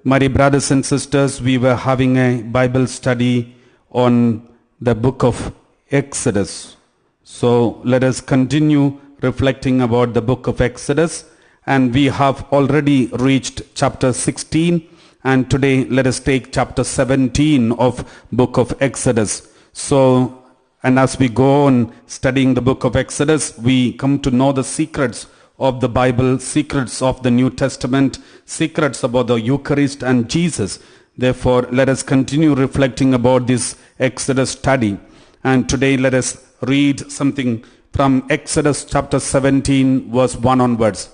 My dear brothers and sisters, we were having a Bible study on the book of Exodus. So let us continue reflecting about the book of Exodus. And we have already reached chapter 16. And today let us take chapter 17 of book of Exodus. So, and as we go on studying the book of Exodus, we come to know the secrets of the Bible, secrets of the New Testament, secrets about the Eucharist and Jesus. Therefore, let us continue reflecting about this Exodus study. And today let us read something from Exodus chapter 17, verse 1 onwards.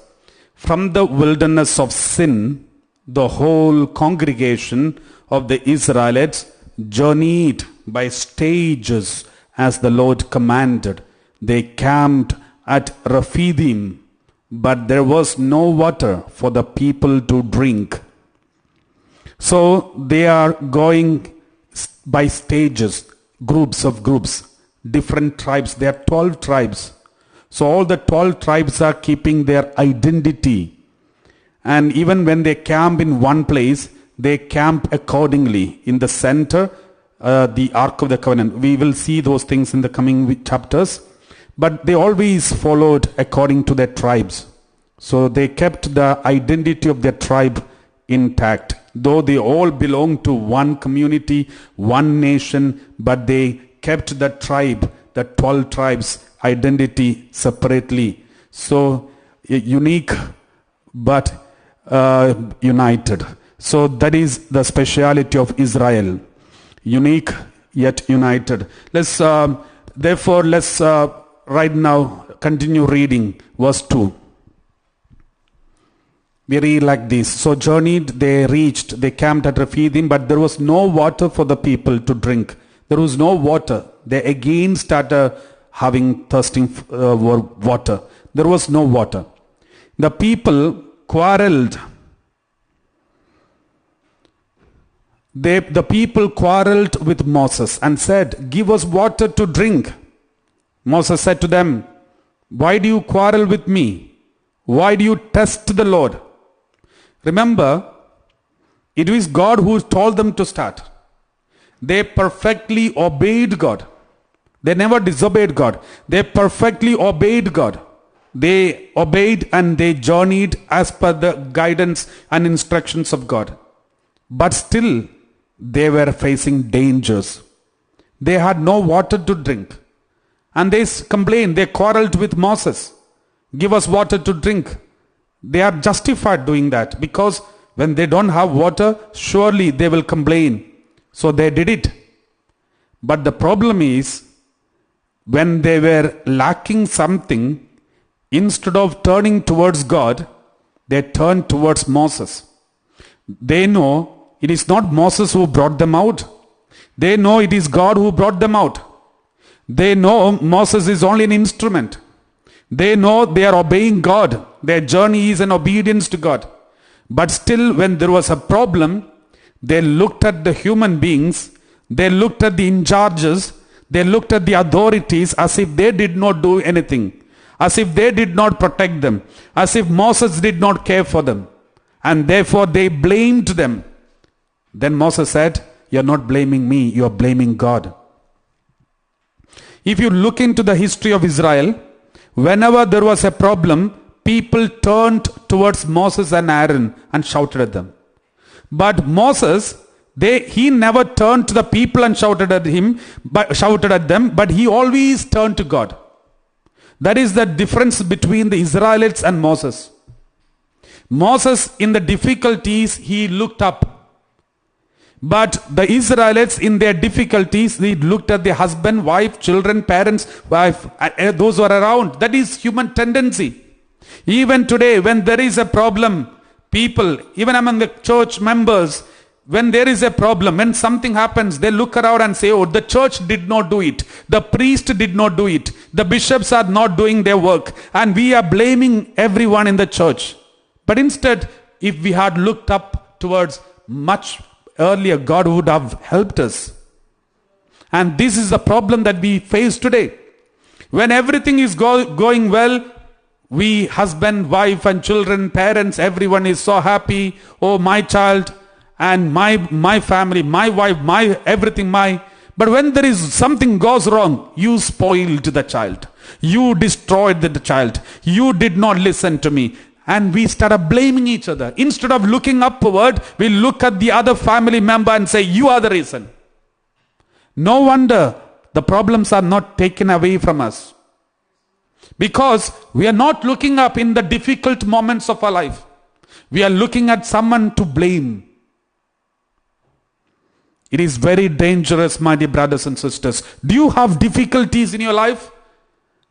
From the wilderness of sin, the whole congregation of the Israelites journeyed by stages as the Lord commanded. They camped at Rephidim, but there was no water for the people to drink. So they are going by stages, groups, different tribes. There are 12 tribes. So all the 12 tribes are keeping their identity. And even when they camp in one place, they camp accordingly. In the center, the Ark of the Covenant. We will see those things in the coming chapters. But they always followed according to their tribes. So they kept the identity of their tribe intact. Though they all belonged to one community, one nation, but they kept the tribe, the 12 tribes' identity separately. So unique but united. So that is the speciality of Israel. Unique yet united. Let's right now continue reading verse 2. We read like this. So journeyed, they camped at Rephidim, but there was no water for the people to drink. There was no water. They again started thirsting for water. There was no water. The people quarreled. The people quarreled with Moses and said, "Give us water to drink." Moses said to them, "Why do you quarrel with me? Why do you test the Lord?" Remember, it was God who told them to start. They perfectly obeyed God. They never disobeyed God. They perfectly obeyed God. They obeyed and they journeyed as per the guidance and instructions of God. But still, they were facing dangers. They had no water to drink. And they complained, they quarreled with Moses. "Give us water to drink." They are justified doing that because when they don't have water, surely they will complain. So they did it. But the problem is, when they were lacking something, instead of turning towards God, they turned towards Moses. They know it is not Moses who brought them out. They know it is God who brought them out. They know Moses is only an instrument. They know they are obeying God. Their journey is an obedience to God. But still, when there was a problem, they looked at the human beings, they looked at the in charges, they looked at the authorities as if they did not do anything, as if they did not protect them, as if Moses did not care for them. And therefore they blamed them. Then Moses said, "You are not blaming me, you are blaming God." If you look into the history of Israel, whenever there was a problem, people turned towards Moses and Aaron and shouted at them. But Moses, he never turned to the people and shouted at them, but he always turned to God. That is the difference between the Israelites and Moses. Moses, in the difficulties, he looked up. But the Israelites, in their difficulties, they looked at their husband, wife, children, parents, those who are around. That is human tendency. Even today, when there is a problem, people, even among the church members, when there is a problem, when something happens, they look around and say, "Oh, the church did not do it. The priest did not do it. The bishops are not doing their work. And we are blaming everyone in the church." But instead, if we had looked up towards much earlier, God would have helped us. And this is the problem that we face today. When everything is going well, we, husband, wife and children, parents, everyone is so happy. "Oh, my child and my family, my wife, my everything, but when there is something goes wrong, you spoiled the child. You destroyed the child. You did not listen to me. And we started blaming each other. Instead of looking upward, we look at the other family member and say, you are the reason. No wonder the problems are not taken away from us. Because we are not looking up in the difficult moments of our life. We are looking at someone to blame. It is very dangerous, my dear brothers and sisters. Do you have difficulties in your life?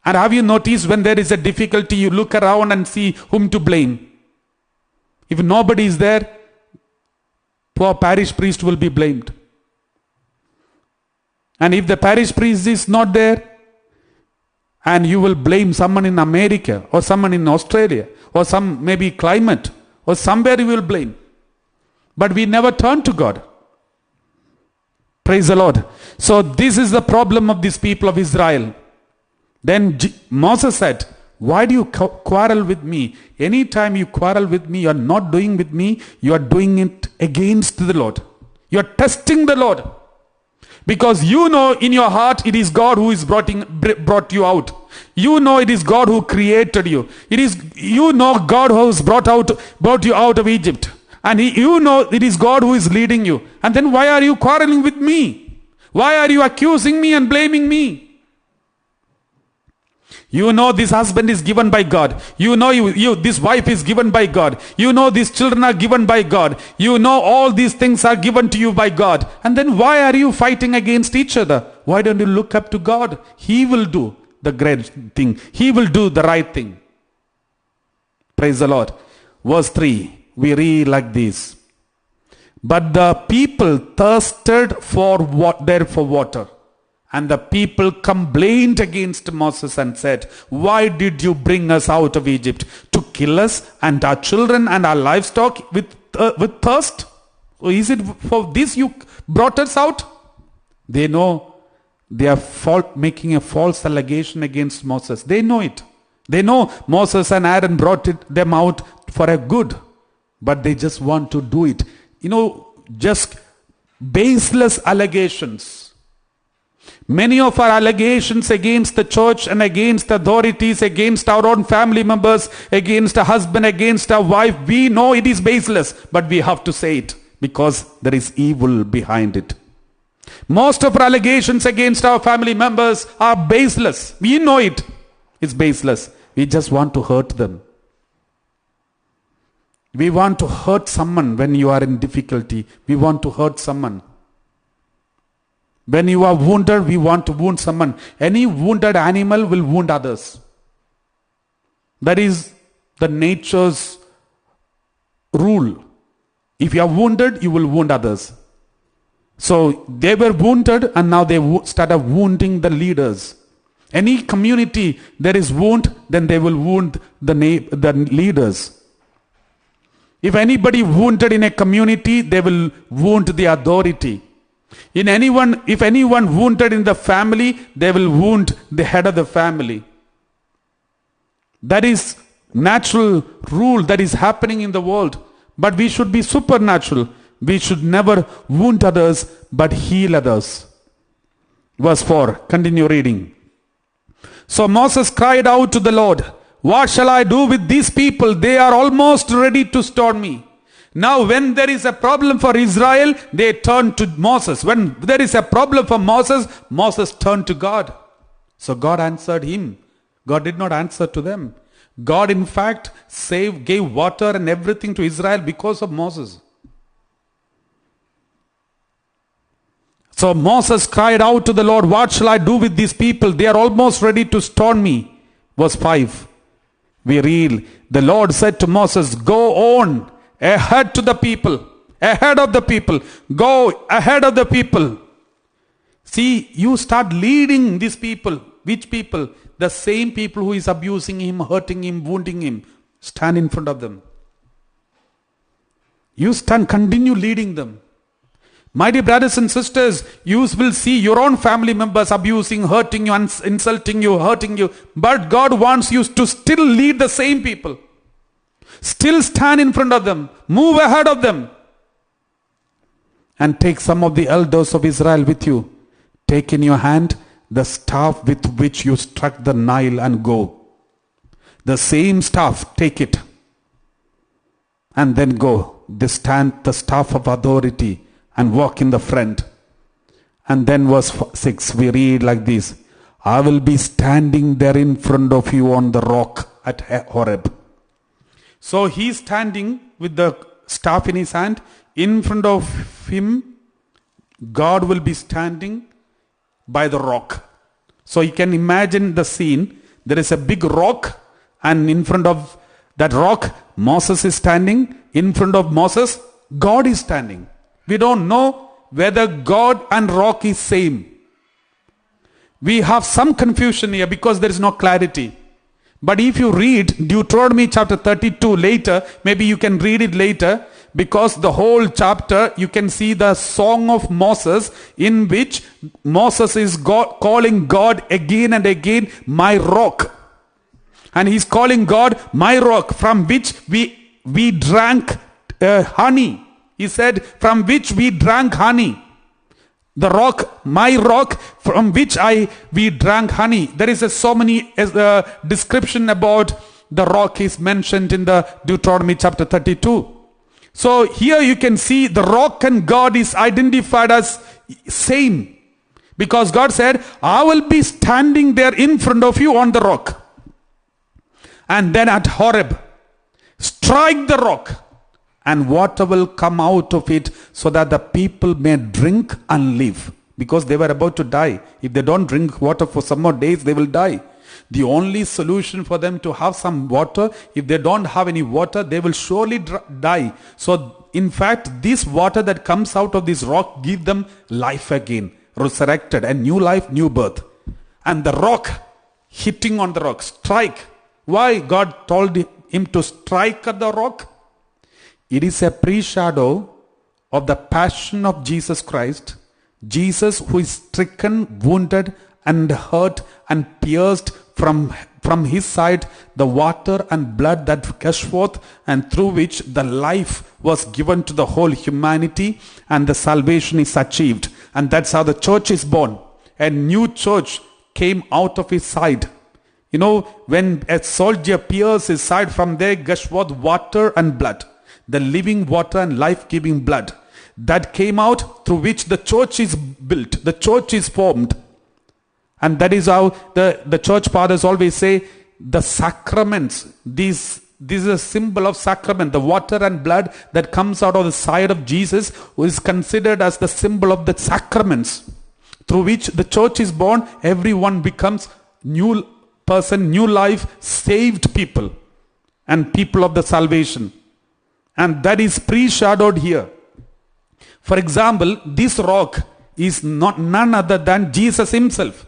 And have you noticed when there is a difficulty, you look around and see whom to blame? If nobody is there, poor parish priest will be blamed. And if the parish priest is not there, and you will blame someone in America or someone in Australia or some maybe climate or somewhere you will blame. But we never turn to God. Praise the Lord. So this is the problem of these people of Israel. Then Moses said, why do you quarrel with me? Anytime you quarrel with me, you are not doing with me, you are doing it against the Lord. You are testing the Lord. Because you know in your heart it is God who is brought you out. You know it is God who created you. You know God who has brought you out of Egypt. And you know it is God who is leading you. And then why are you quarreling with me? Why are you accusing me and blaming me? You know this husband is given by God. You know this wife is given by God. You know these children are given by God. You know all these things are given to you by God. And then why are you fighting against each other? Why don't you look up to God? He will do the great thing. He will do the right thing. Praise the Lord. Verse 3, we read like this. But the people thirsted for water. And the people complained against Moses and said, why did you bring us out of Egypt? To kill us and our children and our livestock with thirst? So is it for this you brought us out? They know they are making a false allegation against Moses. They know it. They know Moses and Aaron brought them out for a good. But they just want to do it. Just baseless allegations. Many of our allegations against the church and against authorities, against our own family members, against a husband, against a wife, we know it is baseless, but we have to say it because there is evil behind it. Most of our allegations against our family members are baseless. We know it. It's baseless. We just want to hurt them. We want to hurt someone when you are in difficulty. We want to hurt someone. When you are wounded, we want to wound someone. Any wounded animal will wound others. That is the nature's rule. If you are wounded, you will wound others. So they were wounded and now they started wounding the leaders. Any community there is wound, then they will wound the leaders. If anybody wounded in a community, they will wound the authority. If anyone wounded in the family, they will wound the head of the family. That is natural rule that is happening in the world. But we should be supernatural. We should never wound others, but heal others. Verse 4, continue reading. So Moses cried out to the Lord, what shall I do with these people? They are almost ready to stone me. Now when there is a problem for Israel, they turn to Moses. When there is a problem for Moses, Moses turned to God. So God answered him. God did not answer to them. God in fact gave water and everything to Israel because of Moses. So Moses cried out to the Lord, what shall I do with these people? They are almost ready to stone me. Verse 5. We read, the Lord said to Moses, go on ahead to the people. Ahead of the people. Go ahead of the people. See, you start leading these people. Which people? The same people who is abusing him, hurting him, wounding him. Stand in front of them. You continue leading them. My dear brothers and sisters, you will see your own family members abusing, hurting you, insulting you, hurting you. But God wants you to still lead the same people. Still stand in front of them. Move ahead of them. and take some of the elders of Israel with you. Take in your hand the staff with which you struck the Nile and go. The same staff, take it. And then go. They stand the staff of authority and walk in the front. And then verse 6, we read like this. I will be standing there in front of you on the rock at Horeb. So he's standing with the staff in his hand. In front of him, God will be standing by the rock. So you can imagine the scene. There is a big rock, and in front of that rock, Moses is standing. In front of Moses, God is standing. We don't know whether God and rock is same. We have some confusion here because there is no clarity. But if you read Deuteronomy chapter 32 later, maybe you can read it later, because the whole chapter you can see the song of Moses, in which Moses is calling God again and again, my rock. And he's calling God my rock, from which we drank honey. He said, from which we drank honey. The rock, my rock, from which we drank honey. There is so many description about the rock is mentioned in the Deuteronomy chapter 32. So here you can see the rock and God is identified as same. Because God said, I will be standing there in front of you on the rock. And then at Horeb, strike the rock, and water will come out of it, so that the people may drink and live. Because they were about to die. If they don't drink water for some more days, they will die. The only solution for them to have some water, if they don't have any water, they will surely die. So in fact, this water that comes out of this rock give them life again, resurrected, and new life, new birth. And the rock, hitting on the rock, strike. Why God told him to strike at the rock? It is a pre-shadow of the passion of Jesus Christ. Jesus, who is stricken, wounded, and hurt and pierced, from his side the water and blood that gushed forth, and through which the life was given to the whole humanity, and the salvation is achieved. And that's how the church is born. A new church came out of his side. You know, when a soldier pierces his side, from there gush forth water and blood. The living water and life-giving blood that came out, through which the church is built, the church is formed. And that is how the church fathers always say, the sacraments, this is a symbol of sacrament. The water and blood that comes out of the side of Jesus is considered as the symbol of the sacraments, through which the church is born. Everyone becomes new person, new life, saved people, and people of the salvation. And that is pre-shadowed here. For example, this rock is none other than Jesus himself,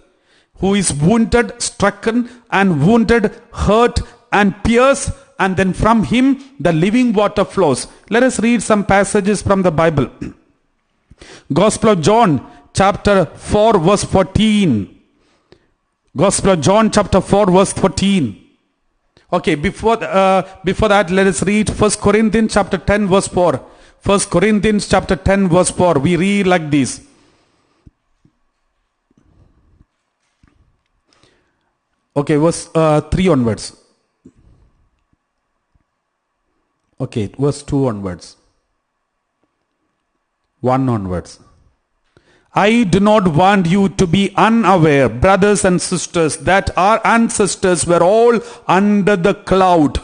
who is wounded, stricken, and wounded, hurt, and pierced, and then from him the living water flows. Let us read some passages from the Bible. Gospel of John chapter 4 verse 14. Gospel of John chapter 4 verse 14. Okay, before that, let us read 1 Corinthians chapter 10 verse 4. 1 Corinthians chapter 10 verse 4. We read like this. Okay, verse 3 onwards. Okay, verse 2 onwards. 1 onwards. I do not want you to be unaware, brothers and sisters, that our ancestors were all under the cloud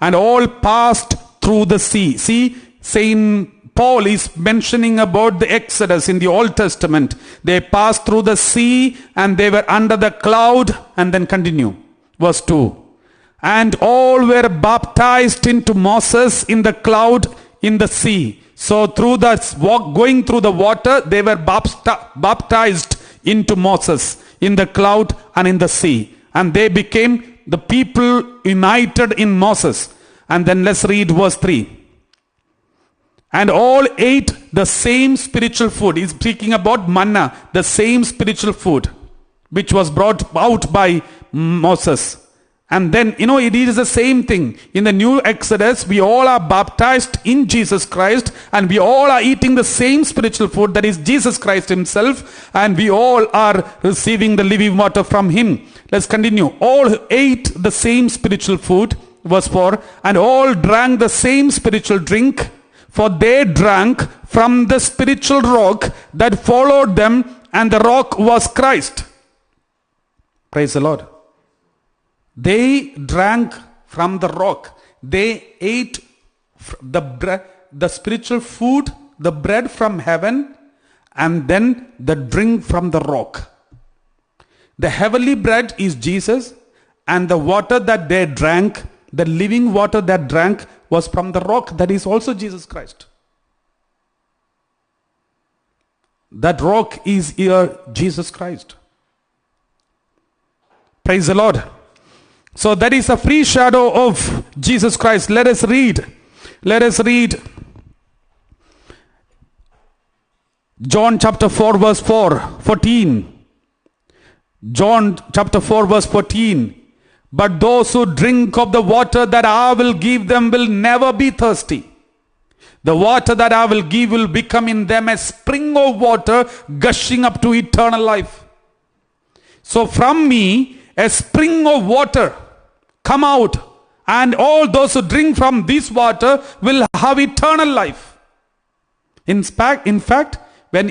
and all passed through the sea. See, Saint Paul is mentioning about the Exodus in the Old Testament. They passed through the sea and they were under the cloud, and then continue. Verse 2. And all were baptized into Moses in the cloud in the sea. So through the going through the water, they were baptized into Moses in the cloud and in the sea. And they became the people united in Moses. And then let's read verse 3. And all ate the same spiritual food. He's speaking about manna, the same spiritual food, which was brought out by Moses. And then, it is the same thing. In the new Exodus, we all are baptized in Jesus Christ and we all are eating the same spiritual food, that is Jesus Christ himself, and we all are receiving the living water from him. Let's continue. All ate the same spiritual food, verse 4, and all drank the same spiritual drink, for they drank from the spiritual rock that followed them, and the rock was Christ. Praise the Lord. They drank from the rock. They ate the spiritual food, the bread from heaven, and then the drink from the rock. The heavenly bread is Jesus, and the water that they drank, the living water that drank, was from the rock, that is also Jesus Christ. That rock is here, Jesus Christ. Praise the Lord. So that is a free shadow of Jesus Christ. Let us read. John chapter 4 verse 14. John chapter 4 verse 14. But those who drink of the water that I will give them will never be thirsty. The water that I will give will become in them a spring of water gushing up to eternal life. So from me, a spring of water come out, and all those who drink from this water will have eternal life. In fact, when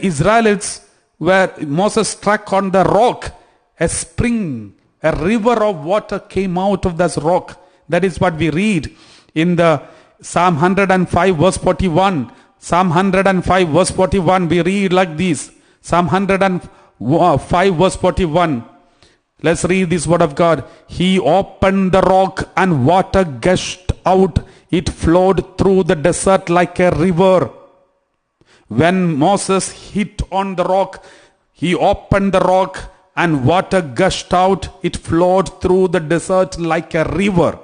Moses struck on the rock, a spring, a river of water came out of this rock. That is what we read in the Psalm 105 verse 41. Psalm 105 verse 41, we read like this. Psalm 105 verse 41. Let's read this word of God. He opened the rock and water gushed out. It flowed through the desert like a river. When Moses hit on the rock, he opened the rock and water gushed out. It flowed through the desert like a river.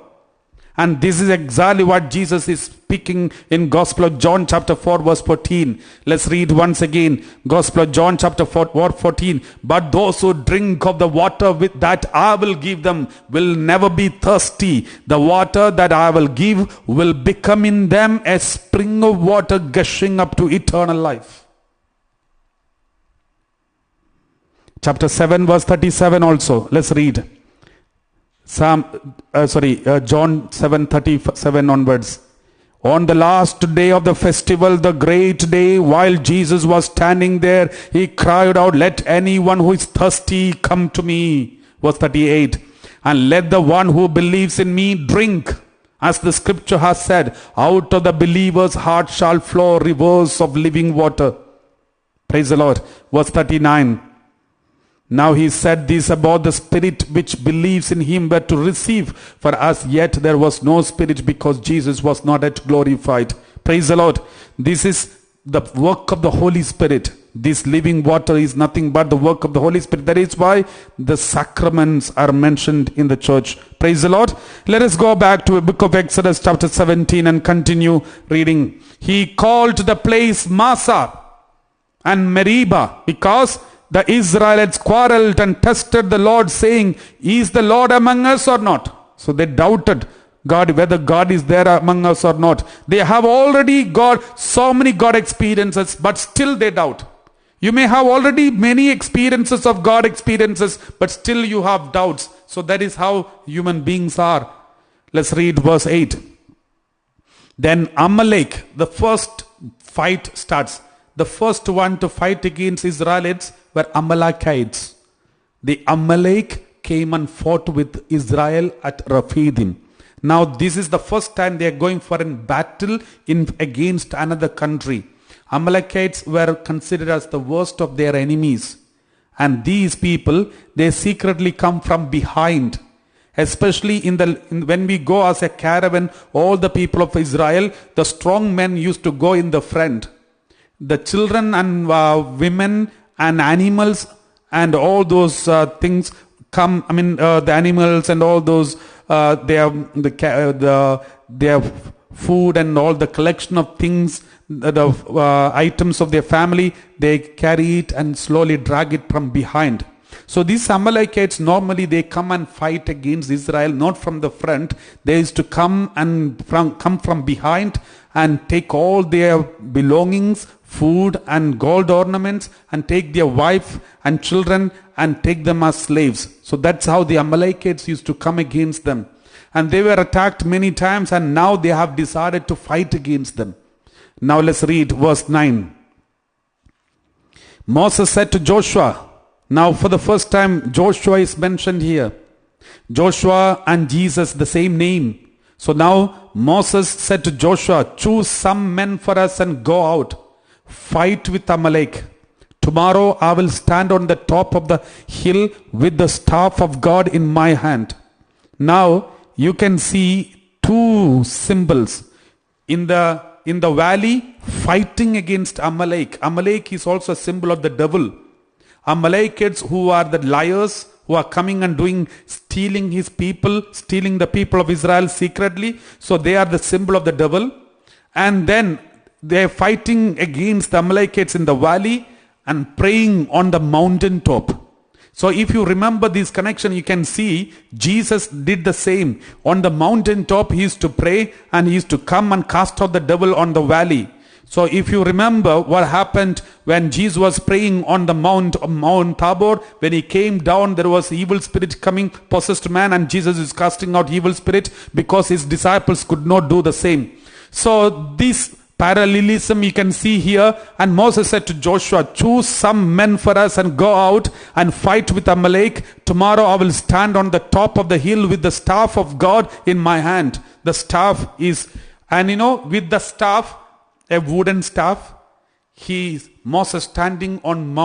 And this is exactly what Jesus is speaking in Gospel of John chapter 4 verse 14. Let's read once again. Gospel of John chapter 4 verse 14. But those who drink of the water with that I will give them will never be thirsty. The water that I will give will become in them a spring of water gushing up to eternal life. Chapter 7 verse 37 also. Let's read. John 7:37 onwards. On the last day of the festival, the great day, while Jesus was standing there, he cried out, "Let anyone who is thirsty come to me." Verse 38. And let the one who believes in me drink. As the scripture has said, out of the believer's heart shall flow rivers of living water. Praise the Lord. Verse 39. Now he said this about the spirit which believes in him were to receive. For as yet there was no spirit because Jesus was not yet glorified. Praise the Lord. This is the work of the Holy Spirit. This living water is nothing but the work of the Holy Spirit. That is why the sacraments are mentioned in the church. Praise the Lord. Let us go back to the book of Exodus chapter 17 and continue reading. He called the place Massa and Meribah because the Israelites quarreled and tested the Lord, saying, "Is the Lord among us or not?" So they doubted God, whether God is there among us or not. They have already got so many God experiences, but still they doubt. You may have already many experiences of God experiences, but still you have doubts. So that is how human beings are. Let's read verse 8. Then Amalek, the first fight starts. The first one to fight against Israelites were Amalekites. The Amalek came and fought with Israel at Rephidim. Now this is the first time they are going for a battle against another country. Amalekites were considered as the worst of their enemies. And these people, they secretly come from behind. Especially when we go as a caravan, all the people of Israel, the strong men used to go in the front. The children and women and animals and all those things come. The animals and all those their food and all the collection of things, the items of their family, they carry it and slowly drag it from behind. So these Amalekites, normally they come and fight against Israel, not from the front. They used to come from behind and take all their belongings, food and gold ornaments, and take their wife and children and take them as slaves. So that's how the Amalekites used to come against them. And they were attacked many times, and now they have decided to fight against them. Now let's read verse 9. Moses said to Joshua, now for the first time Joshua is mentioned here. Joshua and Jesus, the same name. So now Moses said to Joshua, choose some men for us and go out, fight with Amalek. Tomorrow I will stand on the top of the hill with the staff of God in my hand. Now you can see two symbols in the valley fighting against Amalek. Amalek is also a symbol of the devil. Amalekites, who are the liars, who are coming and stealing his people, stealing the people of Israel secretly. So they are the symbol of the devil. And then they are fighting against the Amalekites in the valley and praying on the mountaintop. So if you remember this connection, you can see Jesus did the same. On the mountaintop, he used to pray and he used to come and cast out the devil on the valley. So if you remember what happened when Jesus was praying on the Mount Tabor, when he came down, there was evil spirit coming, possessed man, and Jesus is casting out evil spirit because his disciples could not do the same. So this parallelism you can see here. And Moses said to Joshua, choose some men for us and go out and fight with Amalek. Tomorrow I will stand on the top of the hill with the staff of God in my hand. The staff is, and with the staff, a wooden staff, Moses standing on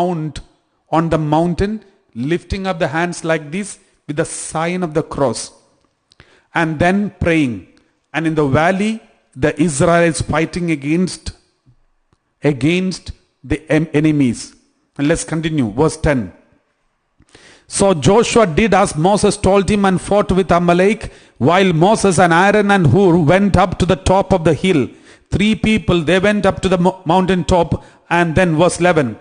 the mountain, lifting up the hands like this with the sign of the cross, and then praying. And in the valley, the Israelites fighting against the enemies. And let's continue, verse 10. So Joshua did as Moses told him and fought with Amalek, while Moses and Aaron and Hur went up to the top of the hill. 3 people, they went up to the mountain top. And then verse 11.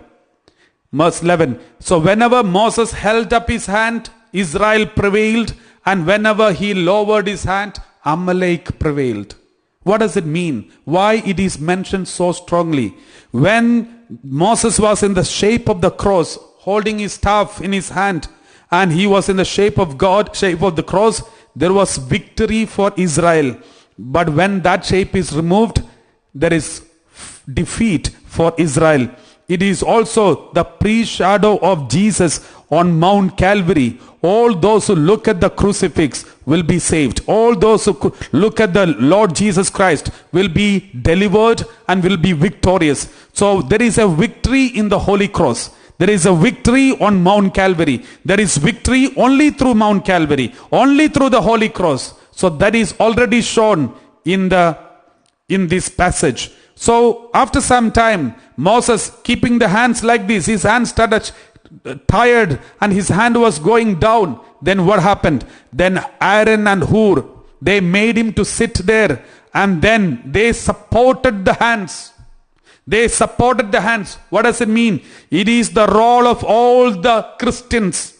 So whenever Moses held up his hand, Israel prevailed. And whenever he lowered his hand, Amalek prevailed. What does it mean? Why it is mentioned so strongly? When Moses was in the shape of the cross, holding his staff in his hand, and he was in the shape of God, shape of the cross, there was victory for Israel. But when that shape is removed, there is defeat for Israel. It is also the pre-shadow of Jesus on Mount Calvary. All those who look at the crucifix will be saved. All those who look at the Lord Jesus Christ will be delivered and will be victorious. So there is a victory in the Holy Cross. There is a victory on Mount Calvary. There is victory only through Mount Calvary, only through the Holy Cross. So that is already shown in this passage. So after some time, Moses keeping the hands like this, his hands started tired and his hand was going down. Then what happened? Then Aaron and Hur, they made him to sit there, and then they supported the hands. They supported the hands. What does it mean? It is the role of all the Christians.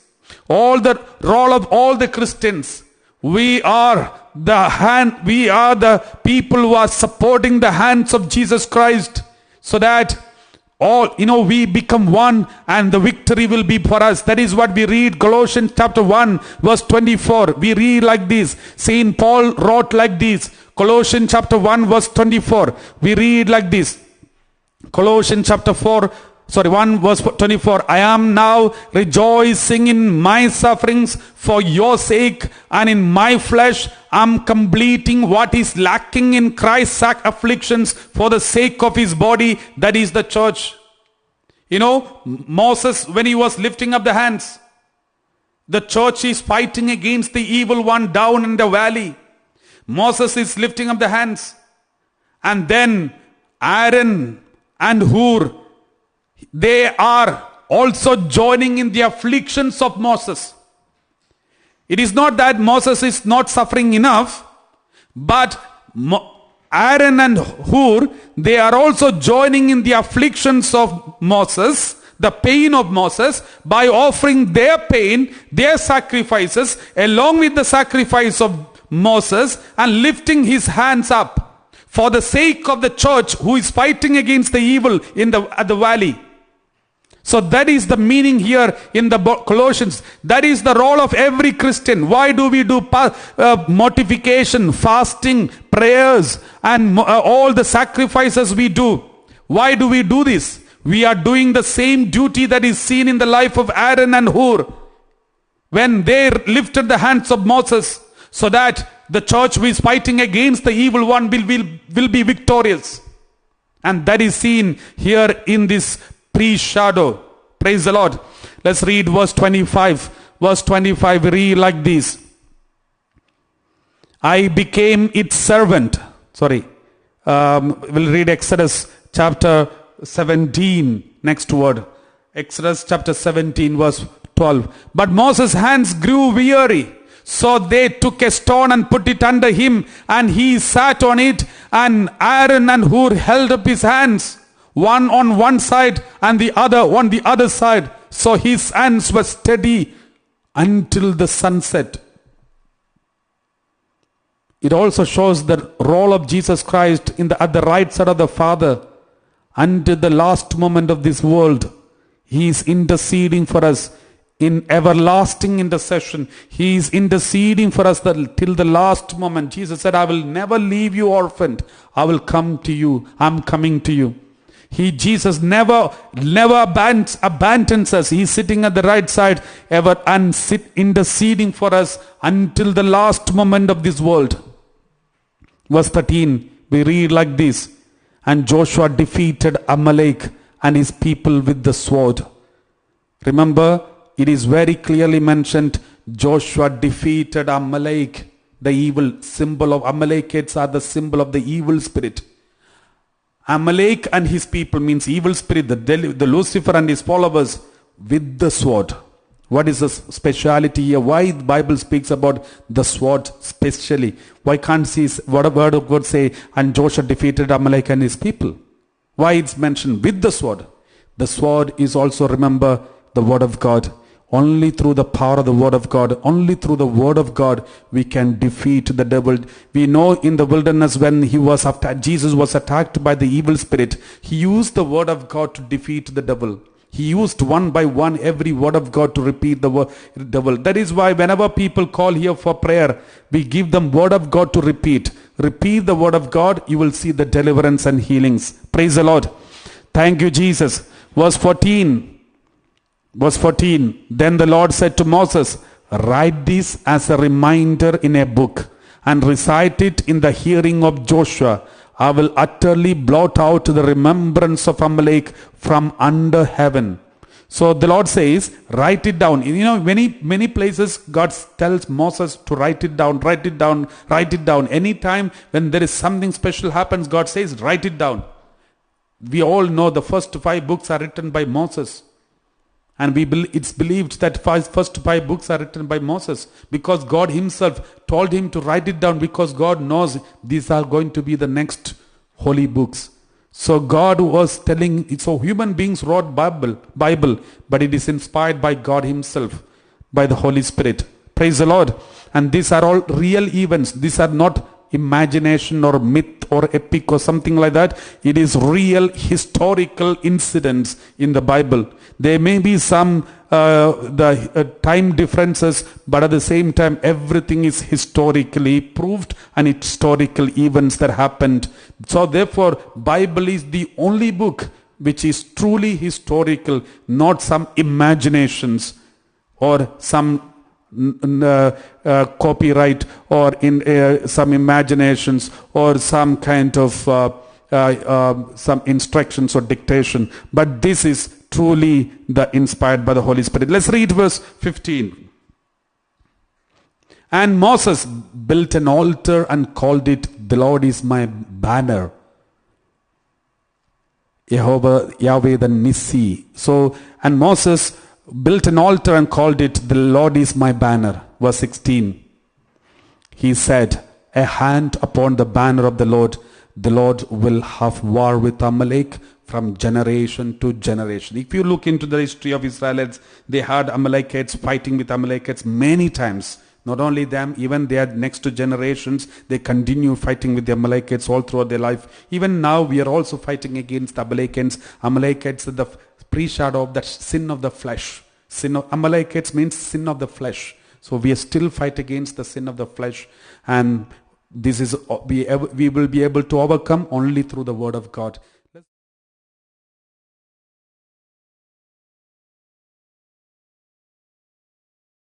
The role of all the Christians. We are the people who are supporting the hands of Jesus Christ, so that we become one and the victory will be for us. That is what we read Colossians chapter 1 verse 24. We read like this. Saint Paul wrote like this. Colossians chapter 1 verse 24. We read like this. Colossians chapter 1 verse 24. I am now rejoicing in my sufferings for your sake, and in my flesh I am completing what is lacking in Christ's afflictions for the sake of his body, that is the church. Moses, when he was lifting up the hands, the church is fighting against the evil one down in the valley. Moses is lifting up the hands, and then Aaron and Hur, they are also joining in the afflictions of Moses. It is not that Moses is not suffering enough, but Aaron and Hur, they are also joining in the afflictions of Moses, the pain of Moses by offering their pain, their sacrifices, along with the sacrifice of Moses, and lifting his hands up for the sake of the church who is fighting against the evil at the valley. So that is the meaning here in the Colossians. That is the role of every Christian. Why do we do mortification, fasting, prayers, and all the sacrifices we do? Why do we do this? We are doing the same duty that is seen in the life of Aaron and Hur, when they lifted the hands of Moses, so that the church who is fighting against the evil one will be victorious. And that is seen here in this pre-shadow. Praise the Lord. Let's read verse 25. Verse 25, read like this. I became its servant. We'll read Exodus chapter 17, next word. Exodus chapter 17, verse 12. But Moses' hands grew weary. So they took a stone and put it under him, and he sat on it, and Aaron and Hur held up his hands, one on one side and the other on the other side. So his hands were steady until the sunset. It also shows the role of Jesus Christ at the right side of the Father until the last moment of this world. He is interceding for us in everlasting intercession. He is interceding for us till the last moment. Jesus said, I will never leave you orphaned. I will come to you. I'm coming to you. Jesus never abandons us. He's sitting at the right side ever and interceding for us until the last moment of this world. Verse 13, we read like this. And Joshua defeated Amalek and his people with the sword. Remember, it is very clearly mentioned, Joshua defeated Amalek, the evil symbol of Amalekites are the symbol of the evil spirit. Amalek and his people means evil spirit, the Lucifer and his followers with the sword. What is the speciality here? Why the Bible speaks about the sword specially? Why can't see what a word of God say, and Joshua defeated Amalek and his people? Why it's mentioned with the sword? The sword is also, remember, the word of God. Only through the power of the word of God, only through the word of God, we can defeat the devil. We know in the wilderness when Jesus was attacked by the evil spirit, he used the word of God to defeat the devil. He used one by one every word of God to repeat the devil. That is why whenever people call here for prayer, we give them word of God to repeat. Repeat the word of God, you will see the deliverance and healings. Praise the Lord. Thank you, Jesus. Verse 14. Then the Lord said to Moses, write this as a reminder in a book and recite it in the hearing of Joshua. I will utterly blot out the remembrance of Amalek from under heaven. So the Lord says, write it down. You know, many places God tells Moses to write it down, write it down, write it down. Anytime when there is something special happens, God says, write it down. We all know the first 5 books are written by Moses. And it's believed that first 5 books are written by Moses because God himself told him to write it down, because God knows these are going to be the next holy books. So God was telling, so human beings wrote Bible, but it is inspired by God himself, by the Holy Spirit. Praise the Lord. And these are all real events. These are not imagination or myth or epic or something like that. It is real historical incidents in the Bible. There may be some time differences, but at the same time everything is historically proved and historical events that happened. So therefore Bible is the only book which is truly historical, not some imaginations or some copyright or in some imaginations or some kind of some instructions or dictation. But this is truly inspired by the Holy Spirit. Let's read verse 15. And Moses built an altar and called it, the Lord is my banner. Yahweh the Nissi. So, and Moses built an altar and called it, the Lord is my banner. Verse 16. He said, a hand upon the banner of the Lord the Lord will have war with Amalek from generation to generation. If you look into the history of Israelites, they had Amalekites fighting with Amalekites many times. Not only them, even their next generations, they continue fighting with the Amalekites all throughout their life. Even now, we are also fighting against the Amalekites. Amalekites are the pre-shadow of the sin of the flesh. Sin of Amalekites means sin of the flesh. So we are still fight against the sin of the flesh, and this is we will be able to overcome only through the word of God.